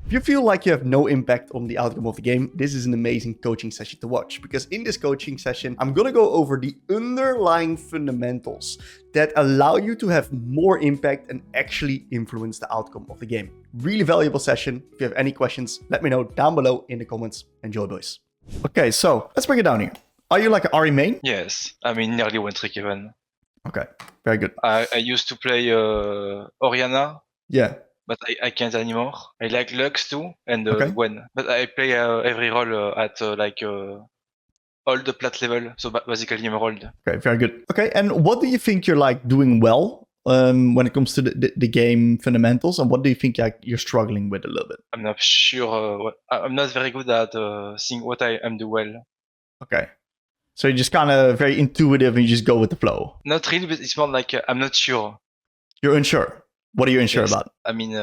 If you feel like you have no impact on the outcome of the game, this is an amazing coaching session to watch, because in this coaching session, I'm gonna go over the underlying fundamentals that allow you to have more impact and actually influence the outcome of the game. Really valuable session. If you have any questions, let me know down below in the comments. Enjoy, boys. Okay, so let's break it down here. Are you like an Ari main? Yes, I mean nearly one trick even. Okay, very good. I used to play Oriana, Yeah. but I can't anymore. I like Lux too, and Okay. Gwen. But I play every role at all the plat level, so basically emerald. Okay, very good. Okay, and what do you think you're like doing well when it comes to the game fundamentals, and what do you think you're struggling with a little bit? I'm not sure. I'm not very good at seeing what I am do well. Okay. So you're just kind of very intuitive and you just go with the flow. Not really, but it's more like I'm not sure. You're unsure. What are you unsure Yes. about? I mean,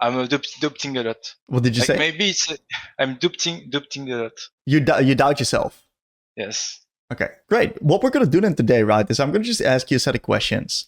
I'm adopting a lot. What did you say? Maybe it's I'm adopting a lot. You doubt yourself. Yes. Okay, great. What we're going to do then today, right, is I'm going to just ask you a set of questions.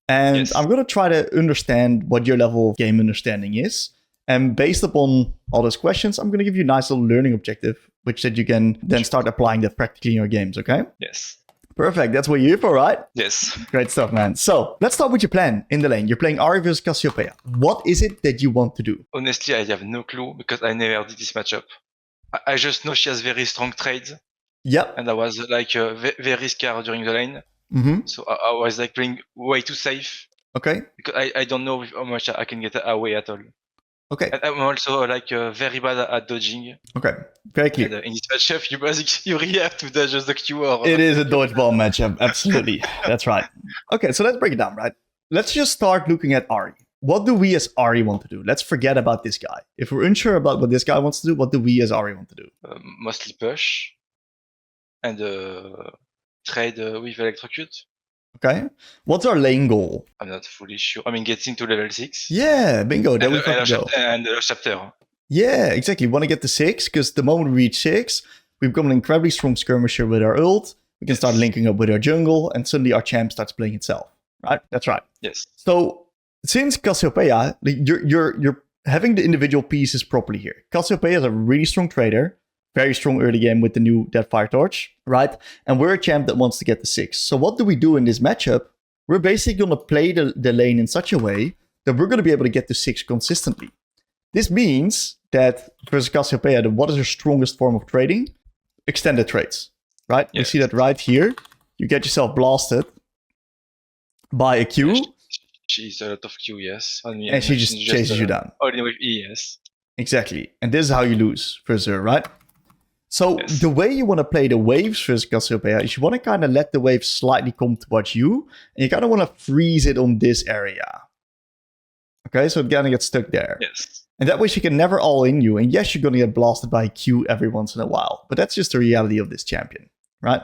And Yes. I'm going to try to understand what your level of game understanding is. And based upon all those questions, I'm going to give you a nice little learning objective, which that you can then start applying that practically in your games, okay? Yes. Perfect. That's what you're here for, right? Yes. Great stuff, man. So let's start with your plan in the lane. You're playing Ari versus Cassiopeia. What is it that you want to do? Honestly, I have no clue because I never did this matchup. I just know she has very strong trades, Yep. and I was like very scared during the lane. Mm-hmm. So I was like playing way too safe Okay. because I don't know how much I can get away at all. Okay. And I'm also like very bad at dodging. Okay. Very clear. And in this matchup, you really have to dodge the Q or... It is a dodgeball matchup. Absolutely. That's right. Okay, so let's break it down, right? Let's just start looking at Ari. What do we as Ari want to do? Let's forget about this guy. If we're unsure about what this guy wants to do, what do we as Ari want to do? Mostly push and trade with electrocute. Okay. What's our lane goal? I'm not fully sure. I mean, getting to level 6. Yeah, bingo. There we and fucking go. the chapter. Yeah, exactly. We want to get to 6, because the moment we reach 6, we become an incredibly strong skirmisher with our ult. We can start linking up with our jungle, and suddenly our champ starts playing itself. Right? That's right. Yes. So, since Cassiopeia, you're having the individual pieces properly here. Cassiopeia is a really strong trader, very strong early game with the new Deadfire Torch, right? And we're a champ that wants to get to 6. So what do we do in this matchup? We're basically going to play the lane in such a way that we're going to be able to get to 6 consistently. This means that versus Cassiopeia, what is her strongest form of trading? Extended trades, right? Yes. You see that right here. You get yourself blasted by a Q. She's a lot of Q, yes. And she just chases you down. Only with E, yes. Exactly. And this is how you lose versus her, right? So Yes. the way you want to play the waves versus Cassiopeia is you want to kind of let the wave slightly come towards you, and you kind of want to freeze it on this area. Okay, so it kind of gets stuck there. Yes. And that way she can never all in you. And yes, you're going to get blasted by a Q every once in a while. But that's just the reality of this champion, right?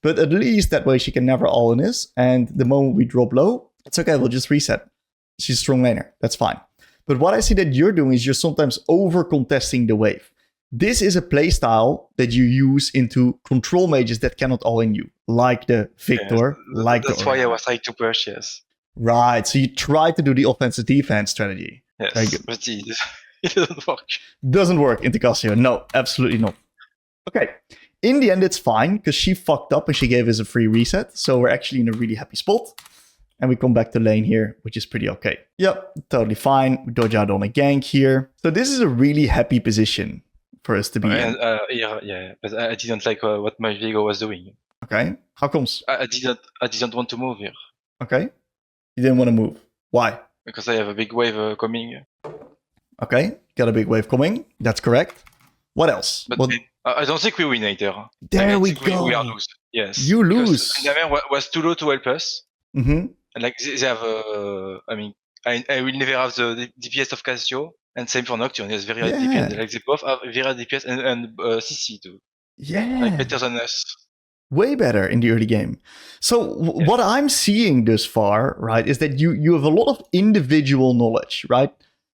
But at least that way she can never all in us. And the moment we drop low, it's okay, we'll just reset. She's a strong laner. That's fine. But what I see that you're doing is you're sometimes over-contesting the wave. This is a playstyle that you use into control mages that cannot all in you. Like the Victor, Yes. like That's the why I Orianna. was trying to push, yes. Right, so you try to do the offensive-defense strategy. Yes, Very good. but it doesn't work. Doesn't work into Cassio. No, absolutely not. Okay. In the end, it's fine because she fucked up and she gave us a free reset. So we're actually in a really happy spot. And we come back to lane here, which is pretty okay. Yep, totally fine. We dodge out on a gank here. So this is a really happy position for us to be in. Yeah, but I didn't like what my Vigo was doing. Okay. How comes? I didn't want to move here Okay. You didn't want to move. Why? because I have a big wave coming. Okay. Got a big wave coming. That's correct. What else? But What- I don't think we win either. There I we think go. We are lose. Yes. You lose. Benjamin was too low to help us. Mm-hmm. And like they have, I mean, I will never have the DPS of Cassio, and same for Nocturne. He has very high Yeah. DPS. Like they both have very high DPS and CC too. Yeah. Like better than us. Way better in the early game. So what I'm seeing thus far, right, is that you have a lot of individual knowledge, right?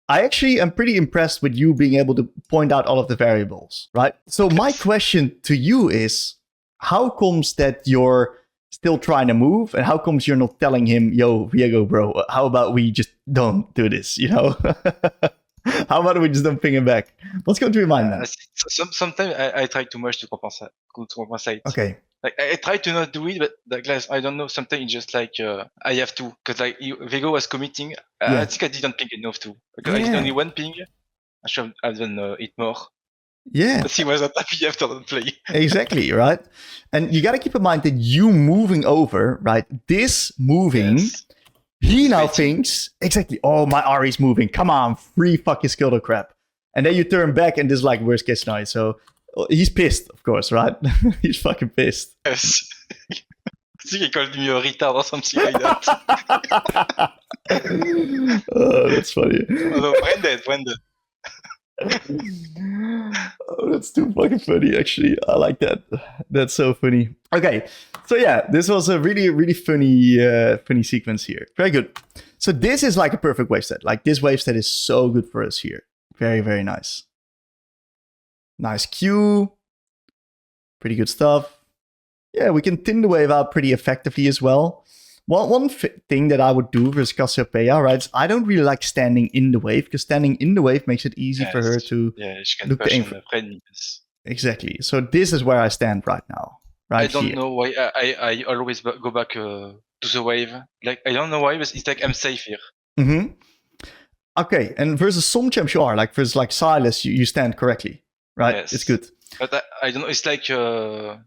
I actually am pretty impressed with you being able to point out all of the variables, right? So my question to you is, how comes that you're still trying to move, and how comes you're not telling him, yo, Viego, bro, how about we just don't do this, you know? How about we just don't ping him back? What's going to be mine, man? Sometimes I try too much to compensate. Okay. Like I try to not do it, but like I don't know. Sometimes it's just like I have to, because like Vego was committing. Yeah. I think I didn't ping enough too. Because I did Yeah. only one ping. I should have done it more. Yeah. But he was not happy after the play. Exactly, right? And you got to keep in mind that you moving over, right? This moving, Yes. he now waiting. thinks, exactly, oh, my Ari's moving. Come on, free fucking Skildo crap. And then you turn back and this is like worst case scenario. So he's pissed, of course, right? He's fucking pissed. Yes. I think he called me a retard or something like that. Oh, that's funny. Oh, no, Brandon. Oh, that's too fucking funny, actually. I like that. That's so funny. Okay, so yeah, this was a really, really funny sequence here. Very good. So this is like a perfect wave set. Like this wave set is so good for us here. Very, very nice. Nice Q. Pretty good stuff. Yeah, we can thin the wave out pretty effectively as well. One thing that I would do versus Cassiopeia, right, is I don't really like standing in the wave, because standing in the wave makes it easy for her to she can look the push aim on the friend. Yes. Exactly. So this is where I stand right now. Right I don't here. know why I always go back to the wave. Like I don't know why, but it's like I'm safe here. Mm-hmm. Okay, and versus some champs you are, like versus like Silas, you stand correctly, right? Yes. It's good. But I don't know. It's like a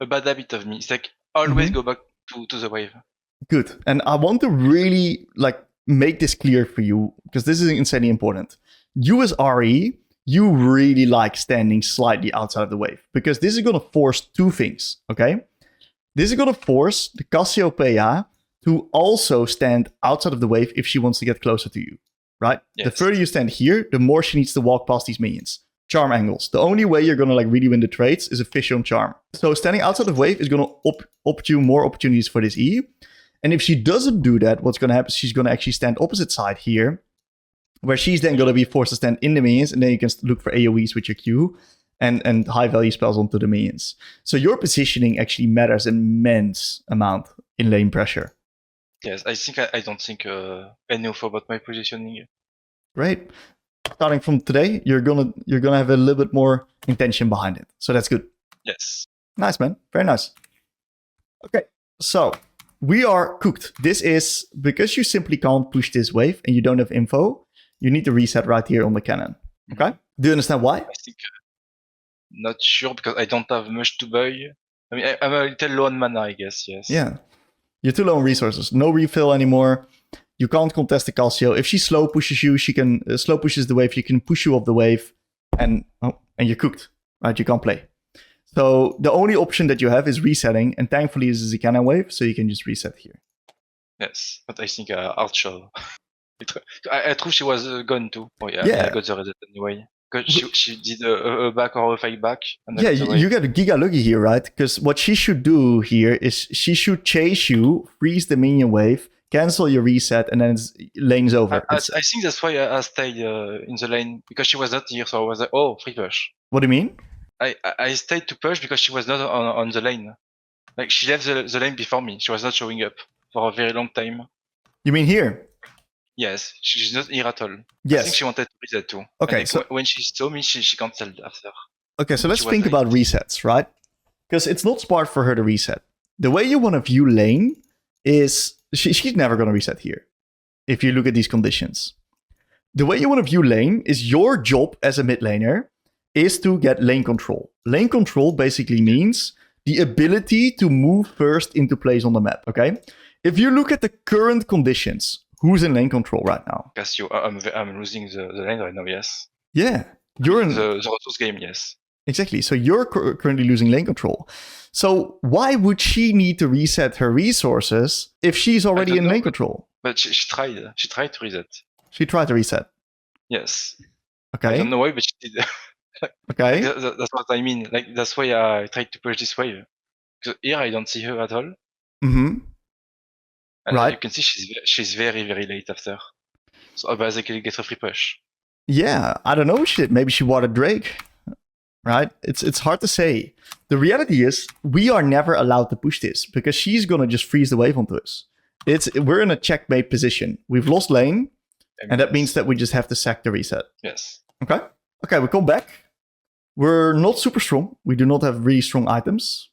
bad habit of me. It's like always go back to the wave. Good. And I want to really like make this clear for you, because this is insanely important. You as RE, you really like standing slightly outside of the wave, because this is going to force two things, okay? This is going to force the Cassiopeia to also stand outside of the wave if she wants to get closer to you, right? Yes. The further you stand here, the more she needs to walk past these minions. Charm angles. The only way you're going to like really win the trades is a fish on charm. So standing outside of the wave is going to opt you more opportunities for this E. And if she doesn't do that, what's going to happen is she's going to actually stand opposite side here, where she's then going to be forced to stand in the minions, and then you can look for AoEs with your Q and high value spells onto the minions. So your positioning actually matters an immense amount in lane pressure. Yes, I think I don't think enough about my positioning. Great. Starting from today, you're gonna have a little bit more intention behind it. So that's good. Yes. Nice, man. Very nice. Okay, so we are cooked. This is because you simply can't push this wave and you don't have info. You need to reset right here on the cannon. Okay? Do you understand why? I think not sure, because I don't have much to buy. I mean, I'm a little low on mana, I guess. Yes. Yeah. You're too low on resources. No refill anymore. You can't contest the Cassio. If she slow pushes you, she can slow pushes the wave. She can push you off the wave, and you're cooked. Right? You can't play. So the only option that you have is resetting, and thankfully this is a cannon wave, so you can just reset here. Yes, but I think Archer. I thought she was gone too. Oh yeah, Yeah. I got the reset anyway. Because she did a back or a fight back. And Yeah, you got a giga lucky here, right? Because what she should do here is she should chase you, freeze the minion wave, cancel your reset, and then lane's over. I think that's why I stayed in the lane, because she was not here, so I was like, oh, free push. What do you mean? I stayed to push because she was not on the lane. Like, she left the lane before me. She was not showing up for a very long time. You mean here? Yes, she's not here at all. Yes. I think she wanted to reset too. Okay, and so when she saw me, she canceled after. Okay, so let's think about resets, right? Because it's not smart for her to reset. The way you want to view lane is she's never going to reset here, if you look at these conditions. The way you want to view lane is your job as a mid laner is to get lane control. Lane control basically means the ability to move first into place on the map, okay? If you look at the current conditions, who's in lane control right now? Cassio, I'm losing the lane right now, yes. Yeah. You're in the Rotos game, yes. Exactly. So you're currently losing lane control. So why would she need to reset her resources if she's already in lane control? But she tried. She tried to reset. She tried to reset. Yes. Okay. I don't know why, but she did. Okay. That's what I mean. Like, that's why I tried to push this wave. Because here I don't see her at all. Mm-hmm. And right. You can see she's very, very late after. So I basically get a free push. Yeah, I don't know. Maybe she watered Drake. Right? It's hard to say. The reality is we are never allowed to push this because she's gonna just freeze the wave onto us. We're in a checkmate position. We've lost lane. And that means that we just have to sack the reset. Yes. Okay. Okay, we come back. We're not super strong. We do not have really strong items.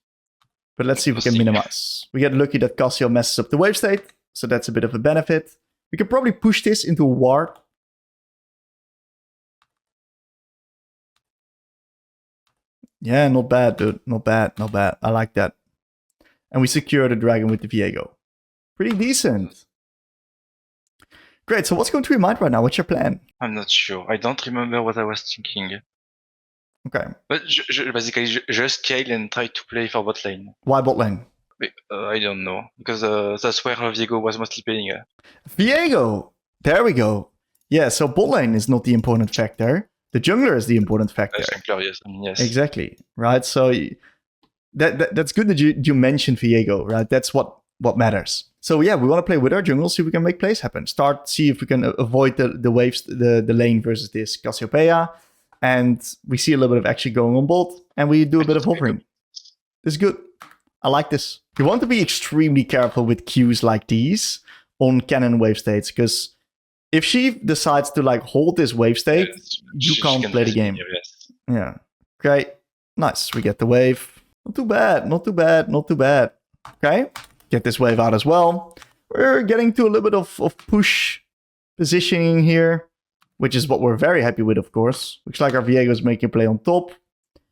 But let's see if we can minimize. We get lucky that Cassio messes up the wave state. So that's a bit of a benefit. We can probably push this into a ward. Yeah, not bad, dude. Not bad, not bad. I like that. And we secure the dragon with the Viego. Pretty decent. Great, so what's going through your mind right now? What's your plan? I'm not sure. I don't remember what I was thinking. Okay. But basically, just scale and try to play for bot lane. Why bot lane? I don't know. Because that's where Viego was mostly playing. Viego! There we go. Yeah, so bot lane is not the important factor. The jungler is the important factor. Yes. I mean, yes. Exactly. Right. So that's good that you mentioned Viego, right? That's what matters. So yeah, we want to play with our jungle, see if we can make plays happen. See if we can avoid the waves, the lane versus this Cassiopeia. And we see a little bit of action going on bot, and we do a bit of hovering. This is good. I like this. You want to be extremely careful with cues like these on cannon wave states, because if she decides to like hold this wave state, you can't play the game. Yes. Yeah. Okay. Nice. We get the wave. Not too bad. Not too bad. Not too bad. Okay. Get this wave out as well. We're getting to a little bit of push positioning here, which is what we're very happy with, of course. Looks like our Viego's making a play on top.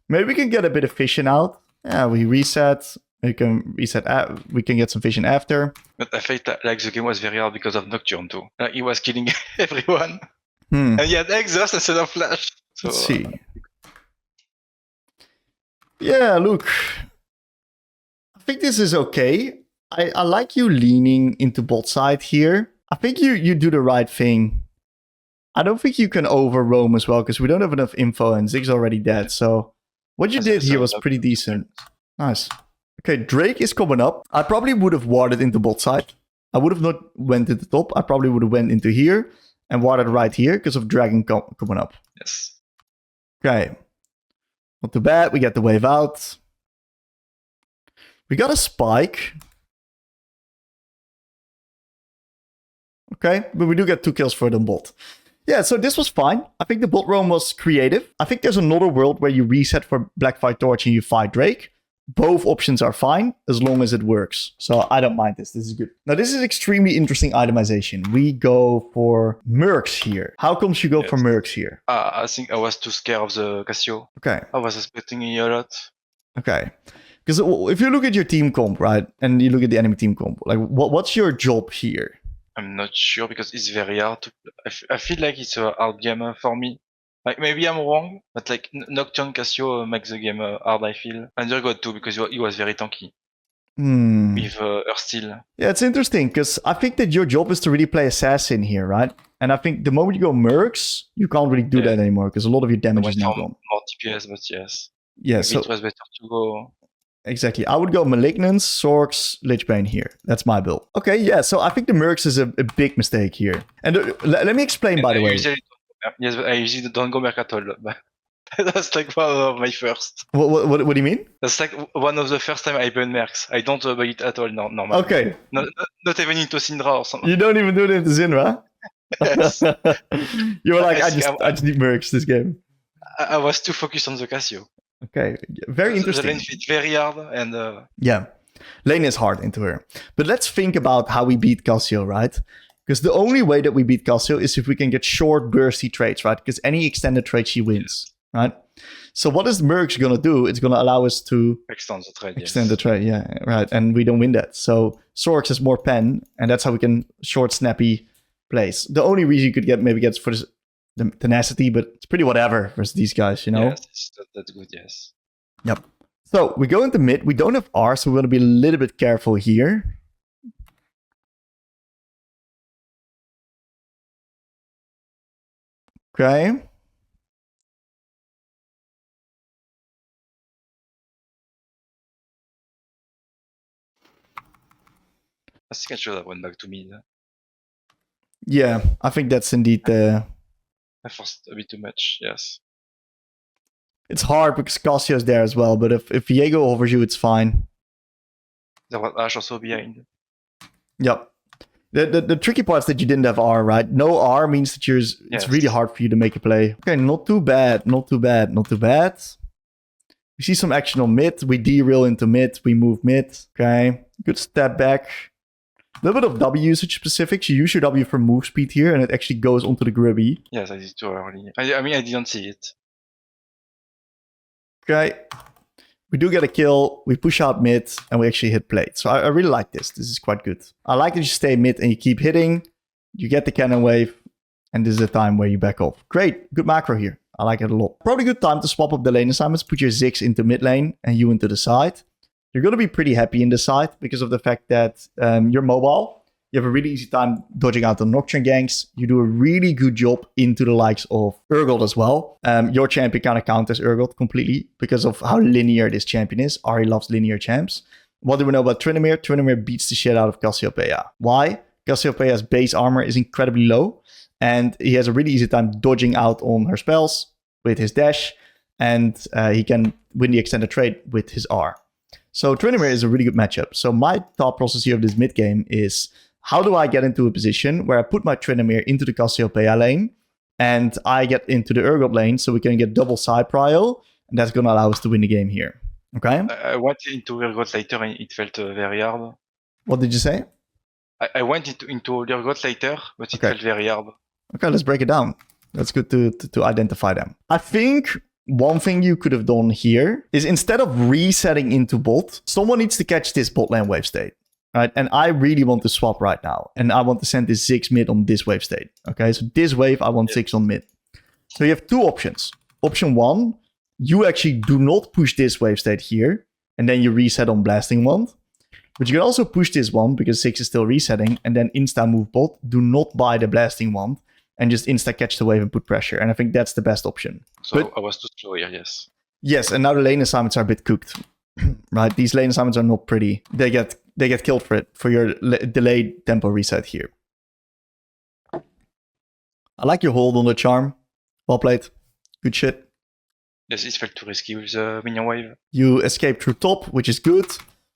Maybe we can get a bit of vision out. Yeah, we reset. We can reset. We can get some vision after. But I felt like the game was very hard because of Nocturne too. Like he was killing everyone. Hmm. And he had exhaust instead of flash. So, Let's see. Yeah, look. I think this is okay. I like you leaning into bot side here. I think you do the right thing. I don't think you can over roam as well, because we don't have enough info and Zig's already dead. So what you did here was pretty decent. Nice. Okay, Drake is coming up. I probably would have warded into bot side. I would have not went to the top. I probably would have went into here and warded right here because of dragon coming up. Yes. Okay. Not too bad. We get the wave out. We got a spike. Okay, but we do get 2 kills for the bot. Yeah, so this was fine. I think the bot roam was creative. I think there's another world where you reset for Blackfire Torch and you fight Drake. Both options are fine as long as it works. So I don't mind this. This is good. Now, this is extremely interesting itemization. We go for Mercs here. How comes you go for Mercs here? I think I was too scared of the Cassio. Okay. I was expecting a lot. Okay. Because if you look at your team comp, right, and you look at the enemy team comp, like what's your job here? I'm not sure because it's very hard to. I feel like it's a hard game for me. Like maybe I'm wrong, but like Nocturne Cassio makes the game hard. I feel. And Undergod too because he was very tanky with Earthsteel. Yeah, it's interesting because I think that your job is to really play assassin here, right? And I think the moment you go Mercs, you can't really do that anymore because a lot of your damage is now gone. More DPS, but yes. Yeah, maybe so it was better to go. Exactly. I would go Malignance, Sorks, Lichbane here. That's my build. Okay, yeah. So I think the Mercs is a big mistake here. And let me explain, by the way. Yes, but I usually don't go Merc at all. But that's like one of my first. What do you mean? That's like one of the first time I burn Mercs. I don't buy it at all normally. Okay. Not even into Syndra or something. You don't even do it into Syndra? Yes. You were like, I just need Mercs this game. I was too focused on the Cassio. Okay, very interesting. The lane fit very hard and... Yeah, lane is hard into her. But let's think about how we beat Cassio, right? Because the only way that we beat Cassio is if we can get short, bursty trades, right? Because any extended trade, she wins, right? So what is Mercs going to do? It's going to allow us to... Extend the trade, Extend the trade, yeah, right. And we don't win that. So Sorks has more pen, and that's how we can short, snappy plays. The only reason you could maybe get for this... the tenacity, but it's pretty whatever versus these guys, you know? Yes, that's good, yes. Yep. So we go into mid. We don't have R, so we're going to be a little bit careful here. Okay. I think I should have went back to mid. Yeah, I think that's indeed the... I forced a bit too much, yes. It's hard because Cassio's there as well, but if Viego overs you, it's fine. There was Ash also behind. Yep. The tricky part is that you didn't have R, right? No R means that it's really hard for you to make a play. Okay, not too bad. Not too bad. Not too bad. We see some action on mid. We derail into mid. We move mid. Okay, good step back. A little bit of W usage specifics. You use your W for move speed here, and it actually goes onto the grubby. Yes, I did too early. I mean, I didn't see it. Okay. We do get a kill, we push out mid, and we actually hit plate. So I really like this. This is quite good. I like that you stay mid and you keep hitting. You get the cannon wave, and this is the time where you back off. Great, good macro here. I like it a lot. Probably good time to swap up the lane assignments. Put your Ziggs into mid lane and you into the side. You're going to be pretty happy in the side because of the fact that you're mobile. You have a really easy time dodging out the Nocturne ganks. You do a really good job into the likes of Urgot as well. Your champion kind of counters Urgot completely because of how linear this champion is. Ari loves linear champs. What do we know about Tryndamere? Tryndamere beats the shit out of Cassiopeia. Why? Cassiopeia's base armor is incredibly low, and he has a really easy time dodging out on her spells with his dash, and he can win the extended trade with his R. So Tryndamere is a really good matchup. So my thought process here of this mid game is, how do I get into a position where I put my Tryndamere into the Cassiopeia lane and I get into the Urgot lane so we can get double side prio, and that's going to allow us to win the game here. Okay? I went into Urgot later and it felt very hard. What did you say? I went into Urgot later, but it felt very hard. Okay, let's break it down. That's good to identify them. I think one thing you could have done here is, instead of resetting into bot, someone needs to catch this bot lane wave state. Right, and I really want to swap right now. And I want to send this Ziggs mid on this wave state. Okay, so this wave, I want Ziggs on mid. So you have two options. Option one, you actually do not push this wave state here, and then you reset on Blasting Wand. But you can also push this one, because Ziggs is still resetting, and then insta move bot. Do not buy the Blasting Wand, and just insta catch the wave and put pressure. And I think that's the best option. So I was too slow here, yes. Yes, and now the lane assignments are a bit cooked. Right, these lane assignments are not pretty. They get killed for it, for your delayed tempo reset here. I like your hold on the charm. Well played. Good shit. Yes, it felt too risky with the minion wave. You escape through top, which is good.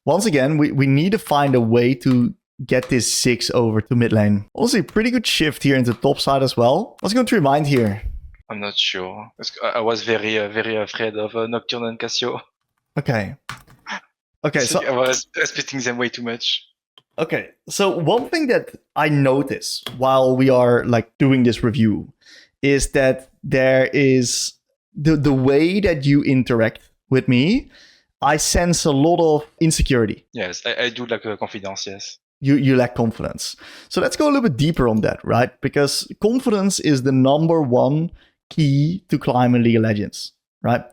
Once again, we need to find a way to get this 6 over to mid lane. Also, pretty good shift here into top side as well. What's going to remind here? I'm not sure. I was very afraid of Nocturne and Cassio. Okay. Okay, so I was respecting them way too much. Okay, so one thing that I notice while we are like doing this review is that there is the way that you interact with me. I sense a lot of insecurity. Yes, I do lack confidence, yes. You lack confidence. So let's go a little bit deeper on that, right? Because confidence is the number one key to climb in League of Legends, right?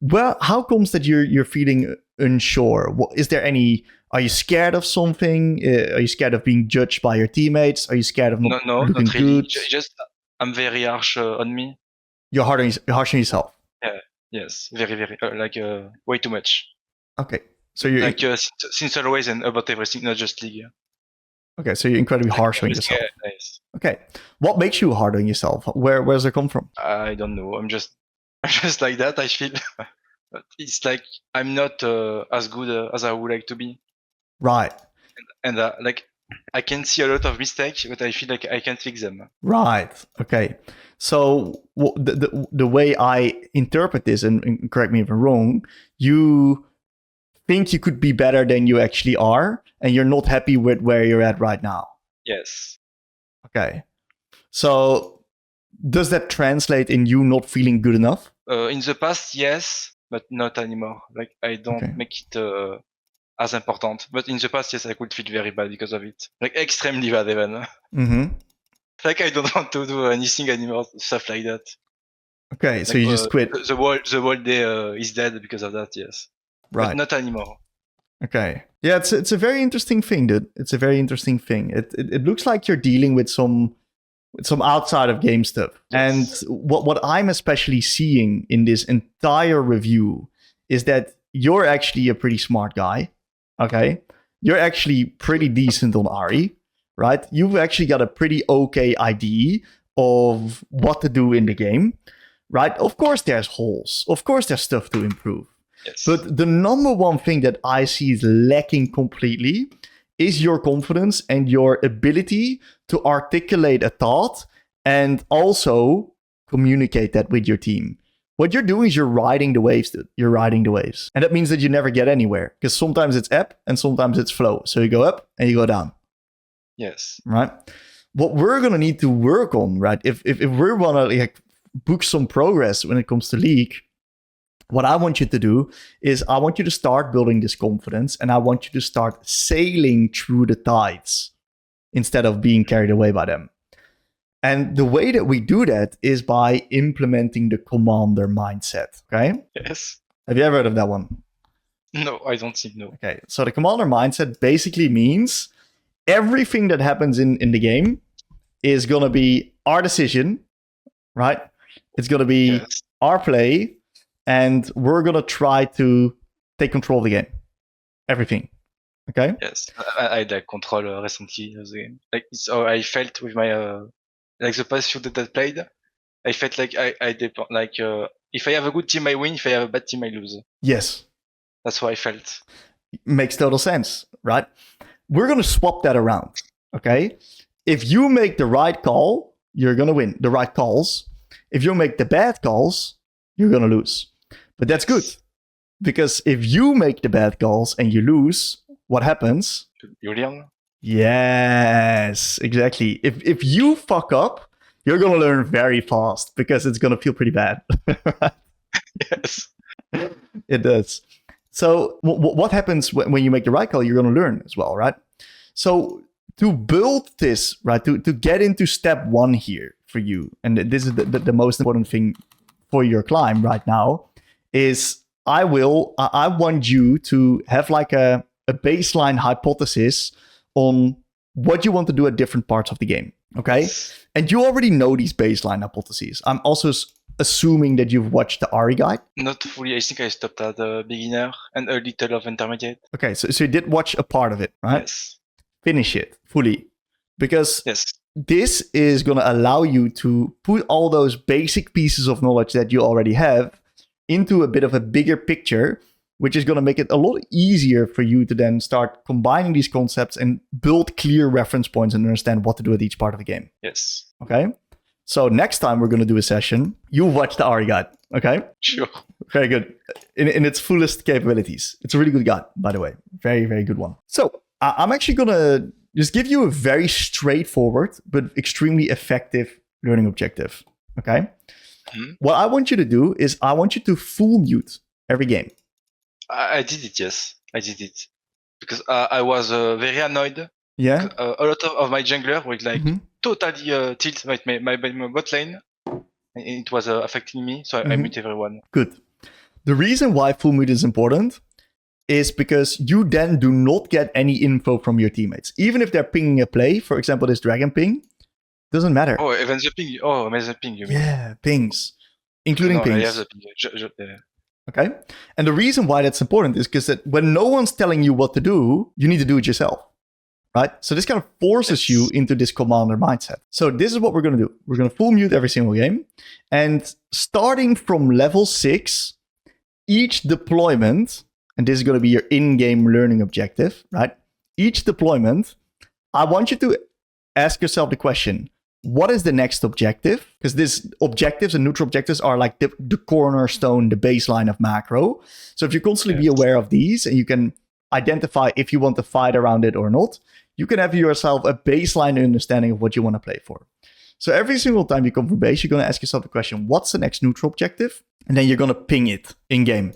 Well, how comes that you're feeling unsure? Is there any? Are you scared of something? Are you scared of being judged by your teammates? Are you scared of not looking not really. good? Just I'm very harsh on me. You're harsh on yourself. Yeah. Yes. Very way too much. Okay. So you're since always and about everything, not just League. Okay. So you're incredibly harsh on yourself. Yeah, nice. Okay. What makes you hard on yourself? Where does it come from? I don't know. I'm just like that. I feel. But it's like I'm not as good as I would like to be. Right. And like I can see a lot of mistakes, but I feel like I can't fix them. Right. Okay. So the way I interpret this, and correct me if I'm wrong, you think you could be better than you actually are, and you're not happy with where you're at right now. Yes. Okay. So does that translate in you not feeling good enough? In the past, yes, but not anymore. Like I don't make it as important. But in the past, yes, I could feel very bad because of it. Like extremely bad even. Mm-hmm. Like I don't want to do anything anymore, stuff like that. Okay, so you just quit. The whole day is dead because of that, yes. Right. But not anymore. Okay. Yeah, it's a very interesting thing, dude. It's a very interesting thing. It looks like you're dealing with some outside of game stuff. Yes. And what I'm especially seeing in this entire review is that you're actually a pretty smart guy. Okay. You're actually pretty decent on Ari, right? You've actually got a pretty okay idea of what to do in the game, right? Of course there's holes. Of course there's stuff to improve. Yes. But the number one thing that I see is lacking completely is your confidence and your ability to articulate a thought and also communicate that with your team. What you're doing is you're riding the waves, dude. You're riding the waves. And that means that you never get anywhere because sometimes it's ebb and sometimes it's flow. So you go up and you go down. Yes. Right? What we're going to need to work on, right? If we're going to book some progress when it comes to League, what I want you to do is I want you to start building this confidence and I want you to start sailing through the tides instead of being carried away by them. And the way that we do that is by implementing the commander mindset. Okay? Yes. Have you ever heard of that one? No, I don't think no. Okay. So the commander mindset basically means everything that happens in the game is going to be our decision, right? It's going to be our play. And we're going to try to take control of the game. Everything. Okay? Yes. I had like control recently of the game. Like it's how I felt with my like the past few that I played. I felt like I depend like if I have a good team I win, if I have a bad team I lose. Yes. That's how I felt. Makes total sense, right? We're going to swap that around. Okay? If you make the right call, you're going to win. The right calls. If you make the bad calls, you're going to lose. But that's good. Because if you make the bad calls and you lose, what happens? You learn? Yes, exactly. If you fuck up, you're going to learn very fast because it's going to feel pretty bad. Yes. It does. So what happens when you make the right call? You're going to learn as well, right? So to build this, right, to get into step one here for you, and this is the most important thing for your climb right now, is I want you to have like a baseline hypothesis on what you want to do at different parts of the game. Okay? And you already know these baseline hypotheses. I'm also assuming that you've watched the Ari guide. Not fully. I think I stopped at the beginner and a little of intermediate. Okay, so you did watch a part of it, right? Yes. Finish it fully. Because yes. This is going to allow you to put all those basic pieces of knowledge that you already have into a bit of a bigger picture, which is going to make it a lot easier for you to then start combining these concepts and build clear reference points and understand what to do at each part of the game. Yes. Okay? So next time we're going to do a session, you watch the Ari guide. Okay? Sure. Very good. In its fullest capabilities. It's a really good guide, by the way. Very, very good one. So I'm actually going to just give you a very straightforward but extremely effective learning objective. Okay? Mm-hmm. What I want you to do is I want you to full mute every game. I did it, yes. I did it. Because I was very annoyed. Yeah. A lot of my jungler were like totally tilt my bot lane. And it was affecting me, so I mute everyone. Good. The reason why full mute is important is because you then do not get any info from your teammates. Even if they're pinging a play, for example, this dragon ping, doesn't matter. Oh, even the ping. Oh, the ping, you mean? Yeah, pings. Including pings. I have the ping. Okay? And the reason why that's important is because that when no one's telling you what to do, you need to do it yourself. Right? So this kind of forces you into this commander mindset. So this is what we're going to do. We're going to full mute every single game. And starting from level 6, each deployment, and this is going to be your in-game learning objective, right? Each deployment, I want you to ask yourself the question, what is the next objective? Because these objectives and neutral objectives are like the cornerstone, the baseline of macro. So if you constantly be aware of these and you can identify if you want to fight around it or not, you can have yourself a baseline understanding of what you want to play for. So every single time you come from base, you're going to ask yourself the question, what's the next neutral objective? And then you're going to ping it in game.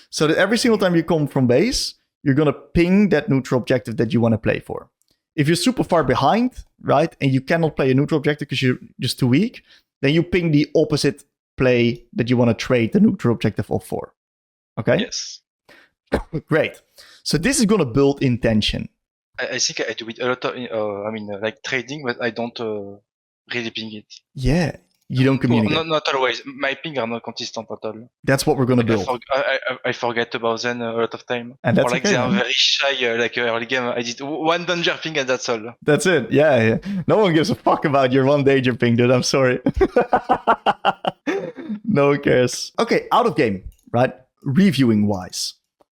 So that every single time you come from base, you're going to ping that neutral objective that you want to play for. If you're super far behind, right, and you cannot play a neutral objective because you're just too weak, then you ping the opposite play that you want to trade the neutral objective off for. Okay? Yes. Great. So this is going to build intention. I think I do it a lot of, like trading, but I don't really ping it. Yeah. You don't communicate. Well, not always. My ping are not consistent at all. That's what we're going to build. I forget about them a lot of time. And that's or like okay, they are very shy. Like early game, I did one danger ping and that's all. That's it. Yeah. No one gives a fuck about your one danger ping, dude. I'm sorry. No one cares. Okay, out of game, right? Reviewing wise.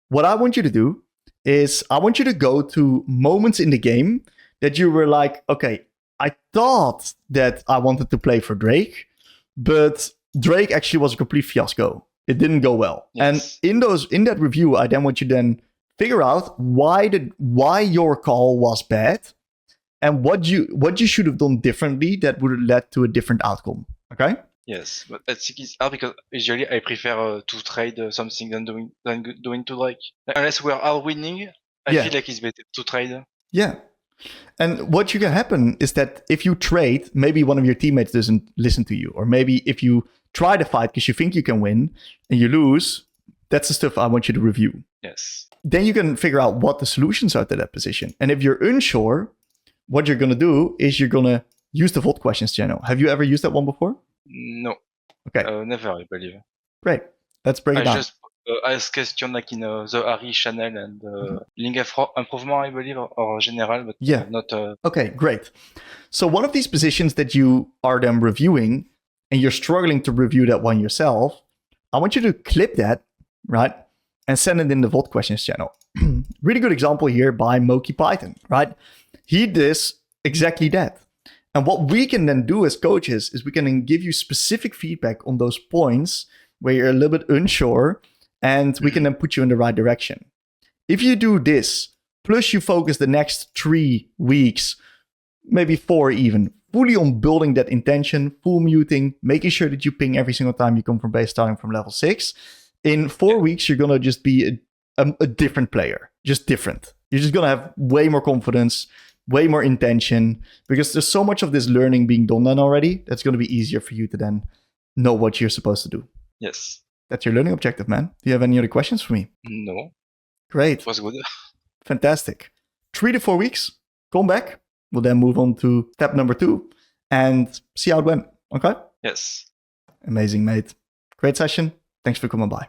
What I want you to do is I want you to go to moments in the game that you were like, okay, I thought that I wanted to play for Drake, but Drake actually was a complete fiasco. It didn't go well. Yes. And in that review, I then want you then figure out why your call was bad and what you should have done differently that would have led to a different outcome. Okay? Yes, but I think it's hard because usually I prefer to trade something than doing to Drake. Unless we are all winning, I Yeah. feel like it's better to trade. Yeah. And what you can happen is that if you trade, maybe one of your teammates doesn't listen to you. Or maybe if you try to fight because you think you can win and you lose, that's the stuff I want you to review. Yes. Then you can figure out what the solutions are to that position. And if you're unsure, what you're going to do is you're going to use the VOD questions channel. Have you ever used that one before? No. Okay. Never, I believe. Great. Let's break it down. I just ask question like in the Harry channel and link improvement, I believe, or general, but Yeah. not. Okay, great. So one of these positions that you are then reviewing and you're struggling to review that one yourself, I want you to clip that, right? And send it in the VOD questions channel. Really good example here by Moki Python, right? He does exactly that. And what we can then do as coaches is we can then give you specific feedback on those points where you're a little bit unsure, and we can then put you in the right direction. If you do this, plus you focus the next 3 weeks, maybe 4 even, fully on building that intention, full muting, making sure that you ping every single time you come from base starting from level 6, in 4 weeks, you're going to just be a different player, just different. You're just going to have way more confidence, way more intention, because there's so much of this learning being done then already, that's going to be easier for you to then know what you're supposed to do. Yes. That's your learning objective, man. Do you have any other questions for me? No. Great. It was good. Fantastic. 3 to 4 weeks, come back. We'll then move on to step number 2 and see how it went. Okay? Yes. Amazing, mate. Great session. Thanks for coming by.